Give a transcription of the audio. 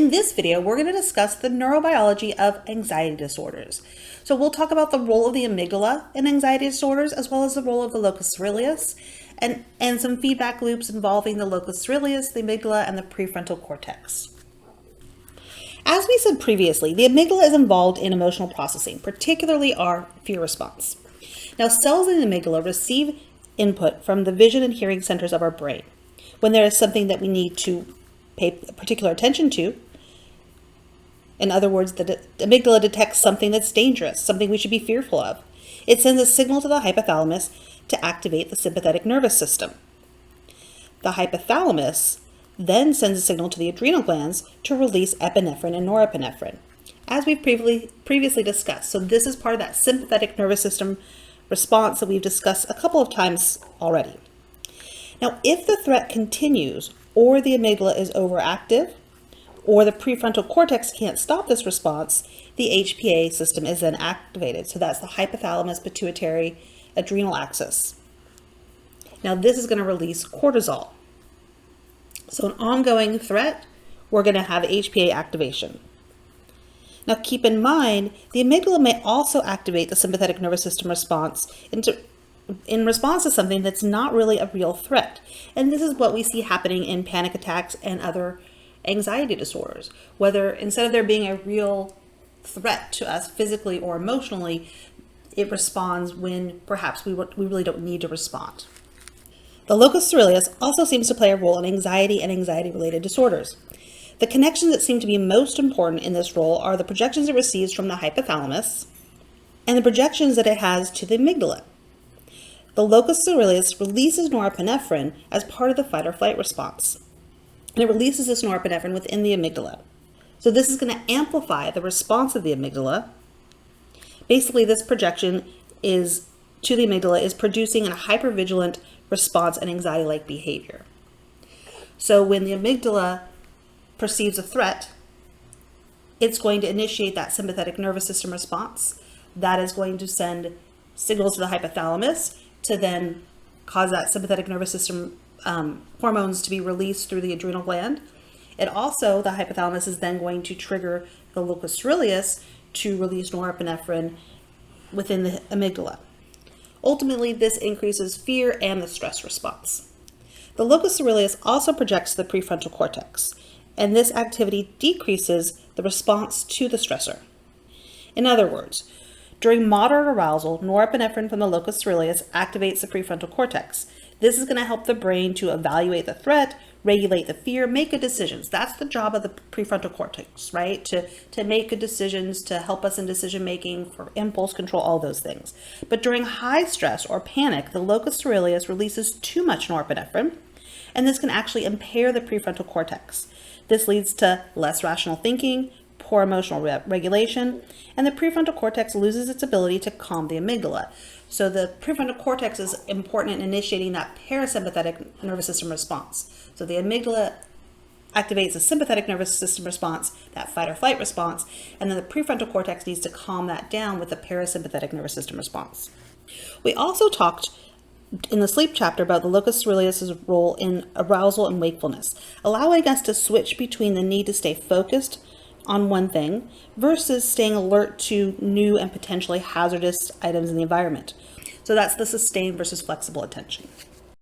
In this video, we're going to discuss the neurobiology of anxiety disorders. So we'll talk about the role of the amygdala in anxiety disorders, as well as the role of the locus coeruleus, and some feedback loops involving the locus coeruleus, the amygdala, and the prefrontal cortex. As we said previously, the amygdala is involved in emotional processing, particularly our fear response. Now, cells in the amygdala receive input from the vision and hearing centers of our brain. When there is something that we need to pay particular attention to, in other words, the amygdala detects something that's dangerous, something we should be fearful of. It sends a signal to the hypothalamus to activate the sympathetic nervous system. The hypothalamus then sends a signal to the adrenal glands to release epinephrine and norepinephrine, as we've previously discussed. So this is part of that sympathetic nervous system response that we've discussed a couple of times already. Now, if the threat continues, or the amygdala is overactive, or the prefrontal cortex can't stop this response, the HPA system is then activated. So that's the hypothalamus pituitary adrenal axis. Now this is going to release cortisol. So an ongoing threat, we're going to have HPA activation. Now keep in mind, the amygdala may also activate the sympathetic nervous system response in response to something that's not really a real threat. And this is what we see happening in panic attacks and other anxiety disorders, whether instead of there being a real threat to us physically or emotionally, it responds when perhaps we really don't need to respond. The locus coeruleus also seems to play a role in anxiety and anxiety-related disorders. The connections that seem to be most important in this role are the projections it receives from the hypothalamus and the projections that it has to the amygdala. The locus coeruleus releases norepinephrine as part of the fight or flight response. And it releases this norepinephrine within the amygdala. So this is going to amplify the response of the amygdala. Basically, this projection is to the amygdala is producing a hypervigilant response and anxiety-like behavior. So when the amygdala perceives a threat, it's going to initiate that sympathetic nervous system response. That is going to send signals to the hypothalamus to then cause that sympathetic nervous system hormones to be released through the adrenal gland. It also, the hypothalamus is then going to trigger the locus coeruleus to release norepinephrine within the amygdala. Ultimately, this increases fear and the stress response. The locus coeruleus also projects the prefrontal cortex, and this activity decreases the response to the stressor. In other words, during moderate arousal, norepinephrine from the locus coeruleus activates the prefrontal cortex. This is going to help the brain to evaluate the threat, regulate the fear, make good decisions. That's the job of the prefrontal cortex, right? To make good decisions, to help us in decision making, for impulse control, all those things. But during high stress or panic, the locus coeruleus releases too much norepinephrine, and this can actually impair the prefrontal cortex. This leads to less rational thinking, poor emotional regulation, and the prefrontal cortex loses its ability to calm the amygdala. So the prefrontal cortex is important in initiating that parasympathetic nervous system response. So the amygdala activates the sympathetic nervous system response, that fight or flight response, and then the prefrontal cortex needs to calm that down with the parasympathetic nervous system response. We also talked in the sleep chapter about the locus coeruleus' role in arousal and wakefulness, allowing us to switch between the need to stay focused on one thing versus staying alert to new and potentially hazardous items in the environment. So that's the sustained versus flexible attention.